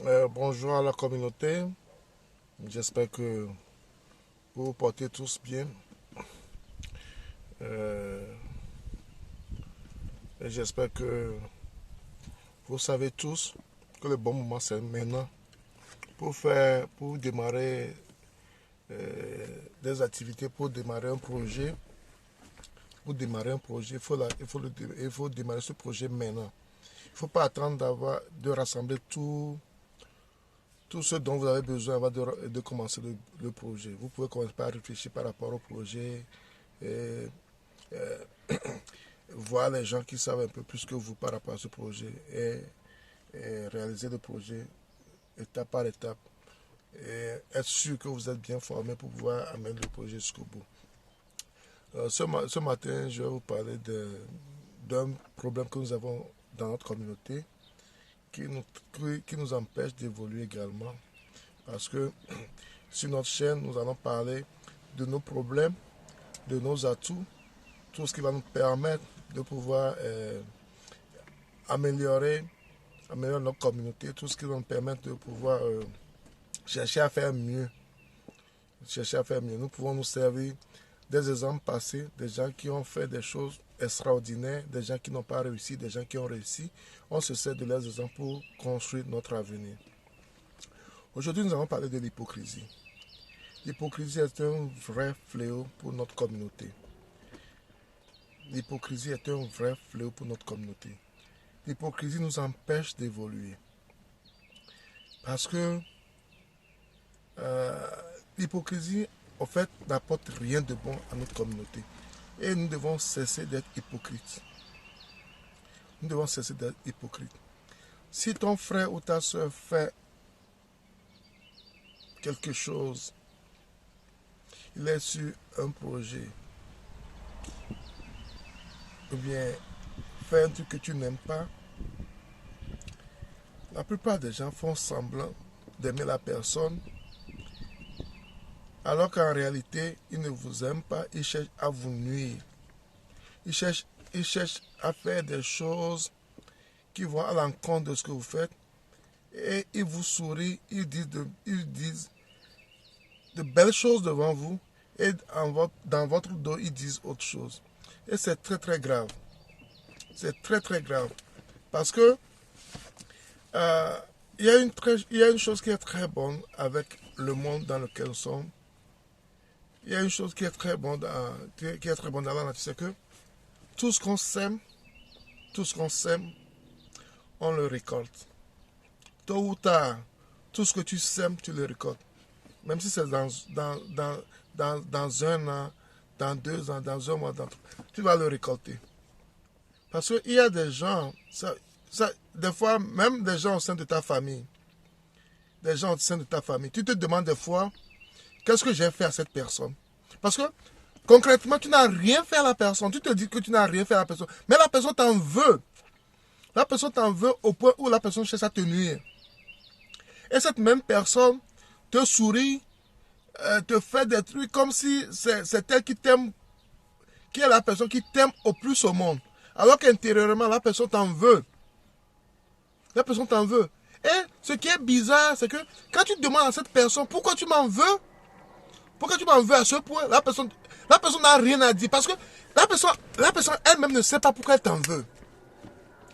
Bonjour à la communauté. J'espère que vous vous portez tous bien. Euh, et j'espère que vous savez tous que le bon moment c'est maintenant pour démarrer des activités, pour démarrer un projet. Pour démarrer un projet, il faut démarrer ce projet maintenant. Il ne faut pas attendre de rassembler tout ce dont vous avez besoin avant de commencer le projet. Vous pouvez commencer par réfléchir par rapport au projet, et, euh, voir les gens qui savent un peu plus que vous par rapport à ce projet et réaliser le projet étape par étape et être sûr que vous êtes bien formé pour pouvoir amener le projet jusqu'au bout. Ce matin, je vais vous parler d'un problème que nous avons dans notre communauté qui nous, qui nous empêche d'évoluer également. Parce que sur notre chaîne, nous allons parler de nos problèmes, de nos atouts, tout ce qui va nous permettre de pouvoir améliorer, améliorer notre communauté, tout ce qui va nous permettre de pouvoir chercher à faire mieux. Chercher à faire mieux. Nous pouvons nous servir des exemples passés, des gens qui ont fait des choses extraordinaires, des gens qui n'ont pas réussi, des gens qui ont réussi. On se sert de leurs exemples pour construire notre avenir. Aujourd'hui, nous allons parler de l'hypocrisie. L'hypocrisie est un vrai fléau pour notre communauté. L'hypocrisie est un vrai fléau pour notre communauté. L'hypocrisie nous empêche d'évoluer. Parce que l'hypocrisie, en fait, n'apporte rien de bon à notre communauté. Et nous devons cesser d'être hypocrites. Nous devons cesser d'être hypocrites. Si ton frère ou ta soeur fait quelque chose, il est sur un projet, ou bien fait un truc que tu n'aimes pas, la plupart des gens font semblant d'aimer la personne, alors qu'en réalité, ils ne vous aiment pas, ils cherchent à vous nuire. Ils cherchent à faire des choses qui vont à l'encontre de ce que vous faites. Et ils vous sourient, ils disent de belles choses devant vous. Et dans votre dos, ils disent autre chose. Et c'est très très grave. C'est très très grave. Parce que il y a une chose qui est très bonne avec le monde dans lequel nous sommes. Il y a une chose qui est très bonne dans la nature, c'est que tout ce qu'on sème, on le récolte. Tôt ou tard, tout ce que tu sèmes, tu le récoltes. Même si c'est dans un an, dans 2 ans, dans un mois, tu vas le récolter. Parce qu'il y a des gens, des fois, même des gens au sein de ta famille, tu te demandes des fois, qu'est-ce que j'ai fait à cette personne? Parce que, concrètement, tu n'as rien fait à la personne. Tu te dis que tu n'as rien fait à la personne. Mais la personne t'en veut. La personne t'en veut au point où la personne cherche à te nuire. Et cette même personne te sourit, te fait des trucs comme si c'est elle qui t'aime, qui est la personne qui t'aime au plus au monde. Alors qu'intérieurement, la personne t'en veut. La personne t'en veut. Et ce qui est bizarre, c'est que quand tu demandes à cette personne pourquoi tu m'en veux, pourquoi tu m'en veux à ce point, la personne n'a rien à dire. Parce que la personne elle-même ne sait pas pourquoi elle t'en veut.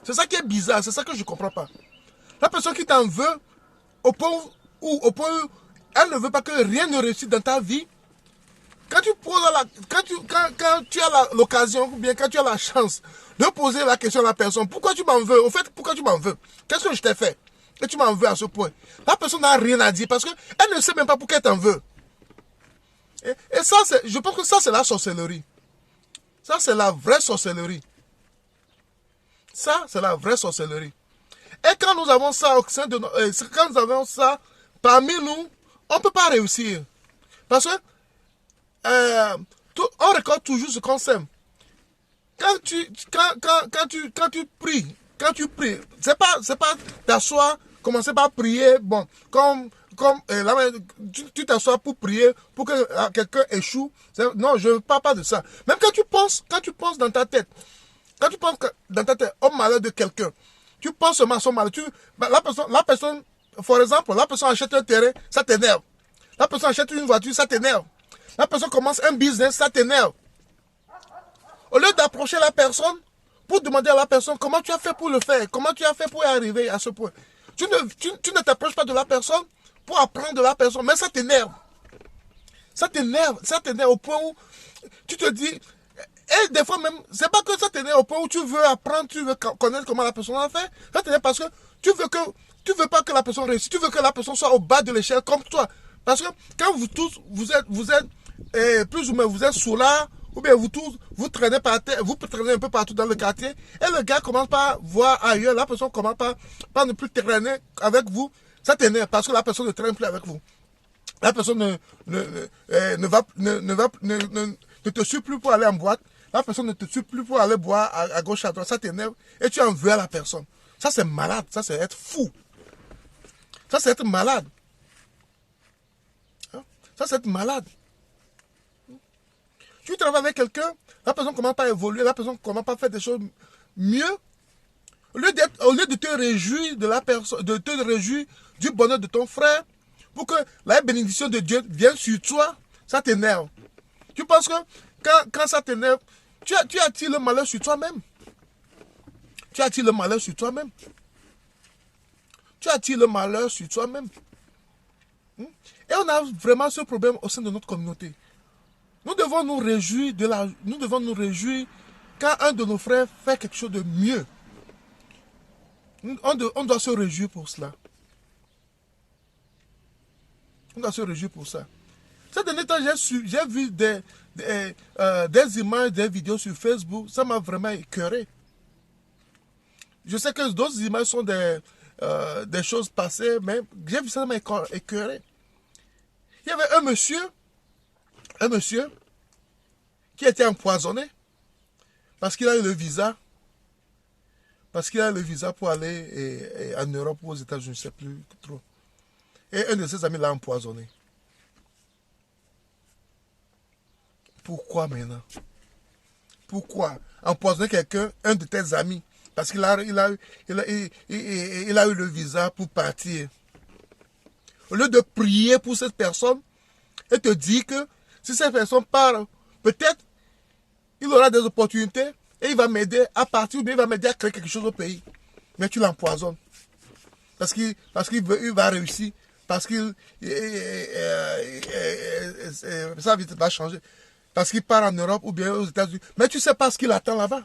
C'est ça qui est bizarre, c'est ça que je ne comprends pas. La personne qui t'en veut, au point où elle ne veut pas que rien ne réussisse dans ta vie, quand tu as l'occasion, ou bien quand tu as la chance de poser la question à la personne, pourquoi tu m'en veux? Au fait, pourquoi tu m'en veux? Qu'est-ce que je t'ai fait? Et tu m'en veux à ce point. La personne n'a rien à dire parce qu'elle ne sait même pas pourquoi elle t'en veut. Et ça, je pense que ça, c'est la sorcellerie. Ça, c'est la vraie sorcellerie. Ça, c'est la vraie sorcellerie. Et quand nous avons ça au sein de quand nous avons ça parmi nous, on ne peut pas réussir. Parce que on récolte toujours ce qu'on sème. Quand tu pries, c'est pas t'asseoir, commencer par prier, bon, là, tu t'assois pour prier, pour que quelqu'un échoue. Non, je ne parle pas de ça. Même quand tu penses dans ta tête, au malheur de quelqu'un, tu penses seulement à son malheur. La personne par exemple, la personne achète un terrain, ça t'énerve. La personne achète une voiture, ça t'énerve. La personne commence un business, ça t'énerve. Au lieu d'approcher la personne pour demander à la personne comment tu as fait pour le faire, comment tu as fait pour y arriver à ce point. Tu ne t'approches pas de la personne pour apprendre de la personne, mais ça t'énerve. Ça t'énerve au point où tu te dis, et des fois même, c'est pas que ça t'énerve au point où tu veux apprendre, tu veux connaître comment la personne a fait. Ça t'énerve parce que tu veux pas que la personne réussisse, tu veux que la personne soit au bas de l'échelle comme toi. Parce que quand vous tous, vous êtes plus ou moins, vous êtes sous là, ou bien vous tous, vous traînez par terre, vous traînez un peu partout dans le quartier, et le gars commence par voir ailleurs, la personne commence par ne plus traîner avec vous. Ça t'énerve parce que la personne ne traîne plus avec vous. La personne ne te suit plus pour aller en boîte. La personne ne te suit plus pour aller boire à gauche, à droite. Ça t'énerve et tu en veux à la personne. Ça, c'est malade. Ça, c'est être fou. Ça, c'est être malade. Ça, c'est être malade. Tu travailles avec quelqu'un, la personne ne commence pas à évoluer, la personne ne commence pas à faire des choses mieux. Au lieu de te réjouir de la personne, de te réjouir du bonheur de ton frère, pour que la bénédiction de Dieu vienne sur toi, ça t'énerve. Tu penses que quand ça t'énerve, tu attires le malheur sur toi-même. Tu attires le malheur sur toi-même. Tu attires le malheur sur toi-même. Et on a vraiment ce problème au sein de notre communauté. Nous devons nous réjouir quand un de nos frères fait quelque chose de mieux. On doit se réjouir pour cela. On doit se réjouir pour ça. Ces derniers temps, j'ai vu des images, des vidéos sur Facebook. Ça m'a vraiment écœuré. Je sais que d'autres images sont des choses passées, mais j'ai vu ça, ça m'a écœuré. Il y avait un monsieur qui était empoisonné parce qu'il a eu le visa. Parce qu'il a eu le visa pour aller en Europe ou aux États-Unis, je ne sais plus trop. Et un de ses amis l'a empoisonné. Pourquoi maintenant? Pourquoi empoisonner quelqu'un, un de tes amis, parce qu'il a eu le visa pour partir? Au lieu de prier pour cette personne et te dire que si cette personne part, peut-être il aura des opportunités et il va m'aider à partir ou bien il va m'aider à créer quelque chose au pays. Mais tu l'empoisonnes. Parce qu'il va réussir. Parce qu'il sa vie va changer. Parce qu'il part en Europe ou bien aux États-Unis. Mais tu ne sais pas ce qu'il attend là-bas.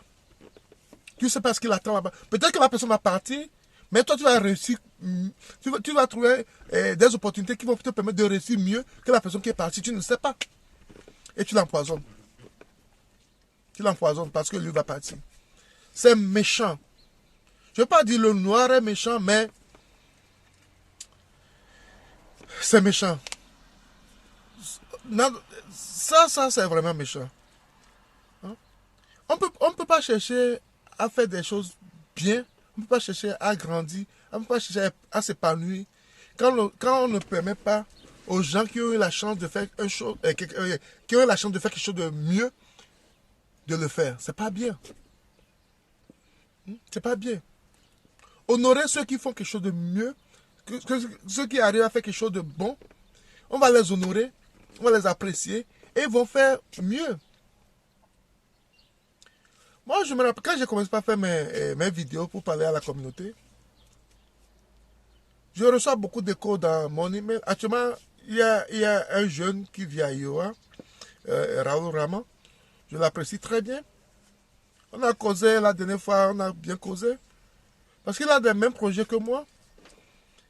Tu ne sais pas ce qu'il attend là-bas. Peut-être que la personne va partir, mais toi tu vas réussir. Tu vas trouver des opportunités qui vont te permettre de réussir mieux que la personne qui est partie. Tu ne sais pas. Et tu l'empoisonnes. Tu l'empoisonnes parce que lui va partir. C'est méchant. Je ne veux pas dire le noir est méchant, mais c'est méchant. Ça c'est vraiment méchant. Hein? On peut pas chercher à faire des choses bien. On ne peut pas chercher à grandir. On ne peut pas chercher à s'épanouir. Quand on ne permet pas aux gens qui ont eu la chance de faire qui ont eu la chance de faire quelque chose de mieux, de le faire. C'est pas bien. C'est pas bien. Honorer ceux qui font quelque chose de mieux, ceux qui arrivent à faire quelque chose de bon, on va les honorer, on va les apprécier et ils vont faire mieux. Moi, je me rappelle, quand j'ai commencé à faire mes vidéos pour parler à la communauté, je reçois beaucoup d'échos dans mon email. Actuellement, il y a un jeune qui vit à Iowa, Raoul Rama. Je l'apprécie très bien. On a causé la dernière fois, on a bien causé. Parce qu'il a les mêmes projets que moi.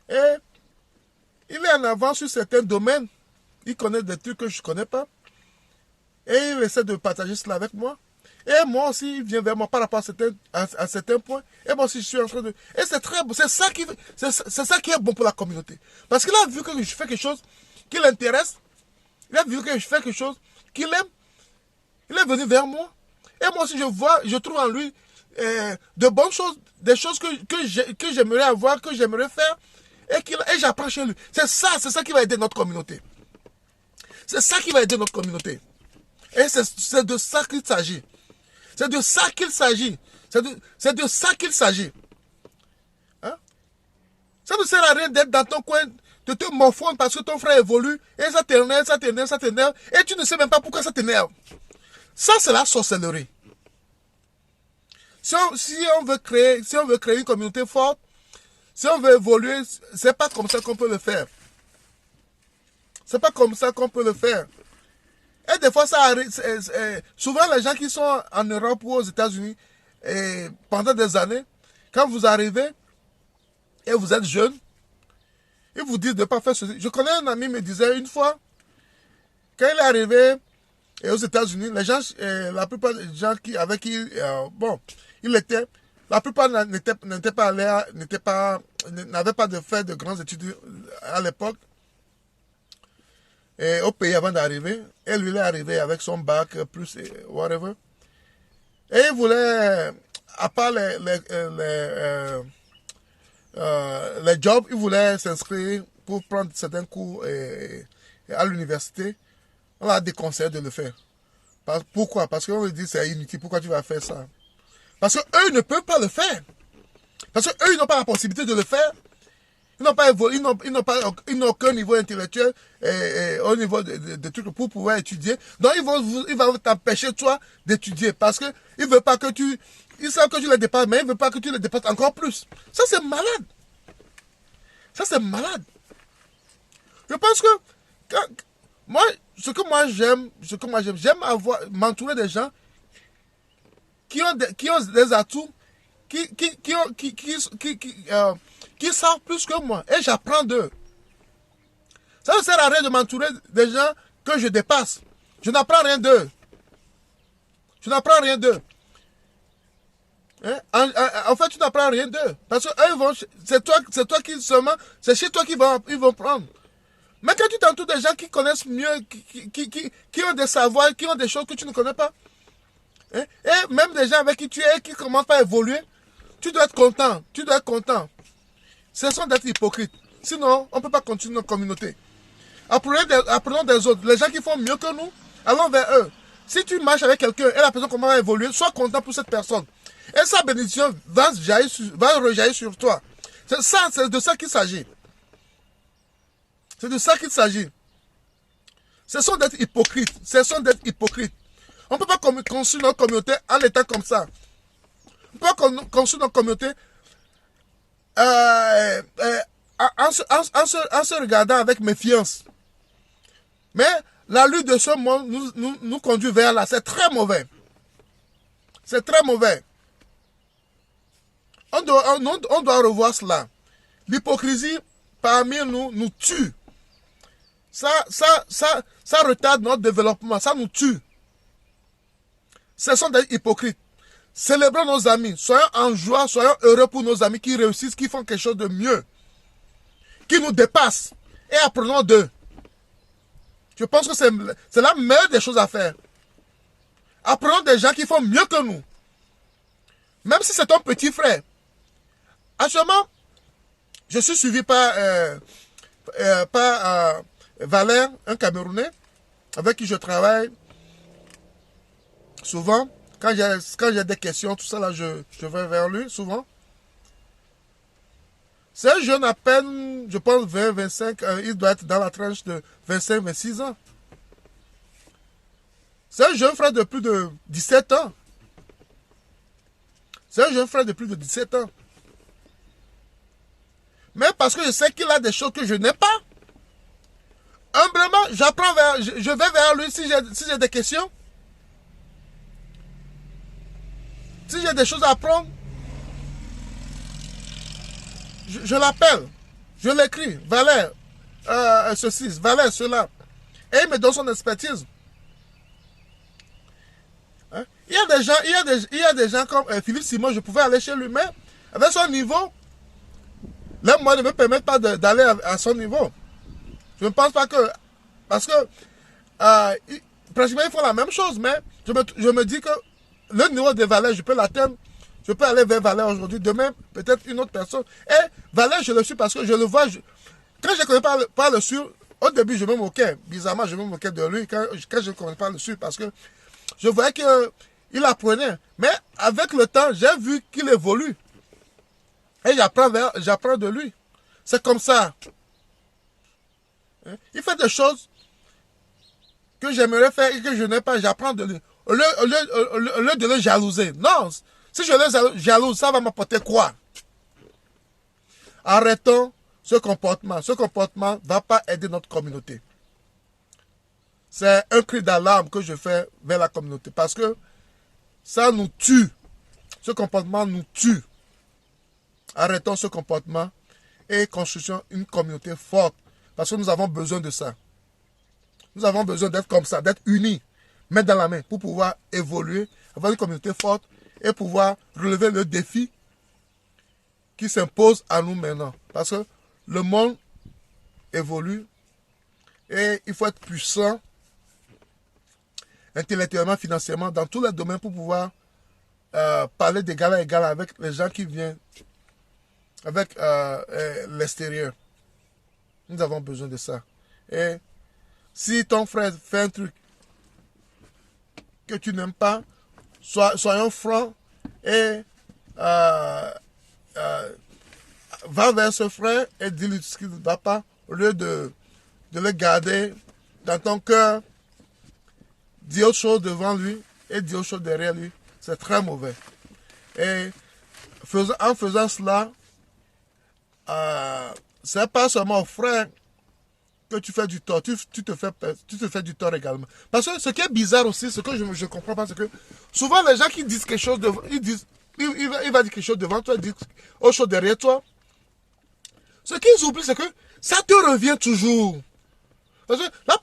Et il est en avance sur certains domaines. Il connaît des trucs que je ne connais pas. Et il essaie de partager cela avec moi. Et moi aussi, il vient vers moi par rapport à certains points. Et moi aussi, je suis en train de... Et c'est très bon. C'est ça qui est bon pour la communauté. Parce qu'il a vu que je fais quelque chose qui l'intéresse. Il a vu que je fais quelque chose qu'il aime. Il est venu vers moi. Et moi aussi, je trouve en lui de bonnes choses, des choses que j'aimerais avoir, que j'aimerais faire. Et j'apprends chez lui. C'est ça qui va aider notre communauté. C'est ça qui va aider notre communauté. Et c'est de ça qu'il s'agit. C'est de ça qu'il s'agit. C'est de ça qu'il s'agit. Hein? Ça ne sert à rien d'être dans ton coin, de te morfondre parce que ton frère évolue, et ça t'énerve, ça t'énerve, ça t'énerve, et tu ne sais même pas pourquoi ça t'énerve. Ça, c'est la sorcellerie. Si on veut créer une communauté forte, si on veut évoluer, c'est pas comme ça qu'on peut le faire. C'est pas comme ça qu'on peut le faire. Et des fois, ça arrive. Souvent, les gens qui sont en Europe ou aux États-Unis, pendant des années, quand vous arrivez et vous êtes jeune, ils vous disent de ne pas faire ceci. Je connais un ami qui me disait une fois, quand il est arrivé aux États-Unis, les gens, la plupart des gens avec qui, il était, la plupart n'avaient pas de fait de grandes études à l'époque. Et au pays avant d'arriver. Et lui, il est arrivé avec son bac, plus whatever. Et il voulait, à part les jobs, il voulait s'inscrire pour prendre certains cours à l'université. On a déconseillé de le faire. Pourquoi? Parce qu'on lui dit c'est inutile. Pourquoi tu vas faire ça? Parce qu'eux ne peuvent pas le faire. Parce qu'eux, ils n'ont pas la possibilité de le faire. Ils n'ont pas évolué, ils n'ont aucun niveau intellectuel au niveau de trucs pour pouvoir étudier. Donc ils vont t'empêcher toi d'étudier parce que ils veulent pas que ils savent que tu les dépasses, mais ils veulent pas que tu les dépasses encore plus. Ça c'est malade. Ça c'est malade. Je pense que ce que moi j'aime, j'aime m'entourer des gens qui ont des atouts, qui savent plus que moi. Et j'apprends d'eux. Ça ne sert à rien de m'entourer des gens que je dépasse. Je n'apprends rien d'eux. Je n'apprends rien d'eux. Hein? En fait, tu n'apprends rien d'eux. Parce que c'est toi qui seulement, c'est chez toi qu'ils vont prendre. Mais quand tu t'entoures des gens qui connaissent mieux, qui ont des savoirs, qui ont des choses que tu ne connais pas, hein? Et même des gens avec qui tu es, qui commencent à évoluer, tu dois être content. Tu dois être content. Cessons d'être hypocrites. Sinon, on ne peut pas continuer notre communauté. Apprenons des autres. Les gens qui font mieux que nous, allons vers eux. Si tu marches avec quelqu'un et la personne commence à évoluer, sois content pour cette personne. Et sa bénédiction va rejaillir sur toi. C'est de ça qu'il s'agit. C'est de ça qu'il s'agit. Cessons d'être hypocrites. Cessons d'être hypocrites. On ne peut pas construire notre communauté en étant comme ça. On ne peut pas construire notre communauté en se regardant avec méfiance. Mais la lutte de ce monde nous conduit vers là. C'est très mauvais. C'est très mauvais. On doit revoir cela. L'hypocrisie parmi nous tue. Ça retarde notre développement. Ça nous tue. Cessons d'être hypocrites. Célébrons nos amis. Soyons en joie, soyons heureux pour nos amis qui réussissent, qui font quelque chose de mieux. Qui nous dépassent. Et apprenons d'eux. Je pense que c'est la meilleure des choses à faire. Apprenons des gens qui font mieux que nous. Même si c'est ton petit frère. Actuellement, je suis suivi par Valère, un Camerounais, avec qui je travaille souvent. Quand j'ai des questions, tout ça, là, je vais vers lui, souvent. C'est un jeune à peine, je pense 20, 25, il doit être dans la tranche de 25, 26 ans. C'est un jeune frère de plus de 17 ans. C'est un jeune frère de plus de 17 ans. Mais parce que je sais qu'il a des choses que je n'ai pas, humblement, je vais vers lui si j'ai des questions. Si j'ai des choses à apprendre, je l'appelle, je l'écris, Valère, ceci, Valère, cela. Et il me donne son expertise. Hein? Il y a des gens comme Philippe Simon, je pouvais aller chez lui, mais avec son niveau, là, moi, ne me permettent pas d'aller à son niveau. Je ne pense pas que... Parce que, pratiquement, ils font la même chose, mais je me dis que le niveau de Valère, je peux l'atteindre. Je peux aller vers Valère aujourd'hui, demain, peut-être une autre personne. Et Valère, je le suis parce que je le vois. Quand je ne connais pas le sur, au début, je me moquais. Bizarrement, je me moquais de lui quand je ne connais pas le sur parce que je voyais qu'il apprenait. Mais avec le temps, j'ai vu qu'il évolue. Et j'apprends de lui. C'est comme ça. Hein? Il fait des choses que j'aimerais faire et que je n'ai pas. J'apprends de lui. Au lieu de le jalouser. Non. Si je le jalouse, ça va m'apporter quoi? Arrêtons ce comportement. Ce comportement ne va pas aider notre communauté. C'est un cri d'alarme que je fais vers la communauté. Parce que ça nous tue. Ce comportement nous tue. Arrêtons ce comportement et construisons une communauté forte. Parce que nous avons besoin de ça. Nous avons besoin d'être comme ça, d'être unis, main dans la main, pour pouvoir évoluer, avoir une communauté forte et pouvoir relever le défi qui s'impose à nous maintenant. Parce que le monde évolue et il faut être puissant intellectuellement, financièrement, dans tous les domaines pour pouvoir parler d'égal à égal avec les gens qui viennent, avec l'extérieur. Nous avons besoin de ça. Et si ton frère fait un truc que tu n'aimes pas, soyons francs et va vers ce frère et dis-lui ce qui ne va pas, au lieu de le garder dans ton cœur, dis autre chose devant lui et dis autre chose derrière lui. C'est très mauvais. Et en faisant cela, c'est pas seulement au frère que tu fais du tort, tu te fais du tort également. Parce que ce qui est bizarre aussi, ce que je ne comprends pas, c'est que souvent les gens qui disent quelque chose, il va dire quelque chose devant toi, il dit autre chose derrière toi. Ce qu'ils oublient, c'est que ça te revient toujours. Parce que la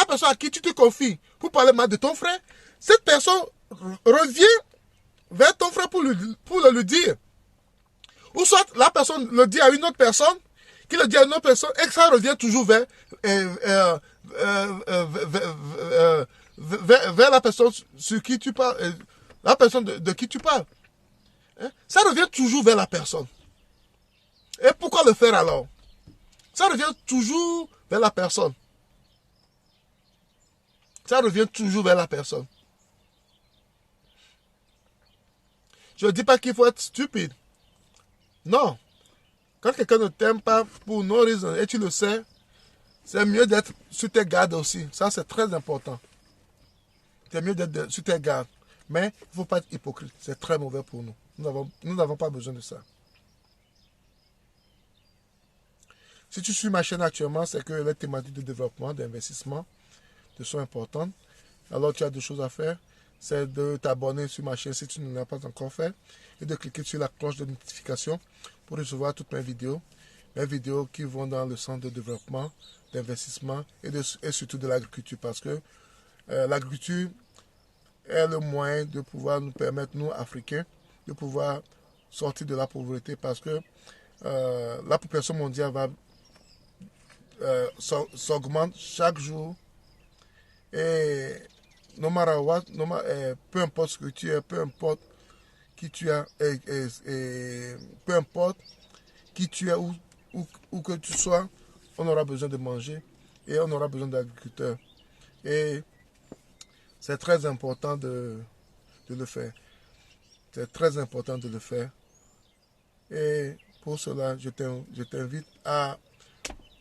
personne à qui tu te confies pour parler mal de ton frère, cette personne revient vers ton frère pour le lui dire. Ou soit la personne le dit à une autre personne, qui le dit à une autre personne, et que ça revient toujours vers la personne sur qui tu parles, la personne de qui tu parles. Hein? Ça revient toujours vers la personne. Et pourquoi le faire alors? Ça revient toujours vers la personne. Ça revient toujours vers la personne. Je ne dis pas qu'il faut être stupide. Non. Quand quelqu'un ne t'aime pas pour no reason et tu le sais, c'est mieux d'être sur tes gardes aussi. Ça, c'est très important. C'est mieux d'être sur tes gardes. Mais il ne faut pas être hypocrite. C'est très mauvais pour nous. Nous n'avons pas besoin de ça. Si tu suis ma chaîne actuellement, c'est que les thématiques de développement, d'investissement te sont importantes. Alors tu as deux choses à faire. C'est de t'abonner sur ma chaîne si tu ne l'as pas encore fait. Et de cliquer sur la cloche de notification pour recevoir toutes mes vidéos. Mes vidéos qui vont dans le sens de développement, d'investissement et surtout de l'agriculture. Parce que l'agriculture est le moyen de pouvoir nous permettre, nous, Africains, de pouvoir sortir de la pauvreté. Parce que la population mondiale va s'augmente chaque jour. Et no matter what, peu importe ce que tu es, peu importe qui tu es, peu importe qui tu es, où que tu sois, on aura besoin de manger et on aura besoin d'agriculteurs. Et c'est très important de le faire. C'est très important de le faire. Et pour cela, je t'invite à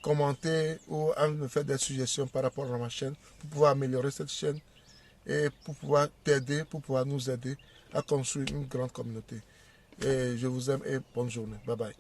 commenter ou à me faire des suggestions par rapport à ma chaîne pour pouvoir améliorer cette chaîne et pour pouvoir t'aider, pour pouvoir nous aider à construire une grande communauté. Et je vous aime et bonne journée. Bye bye.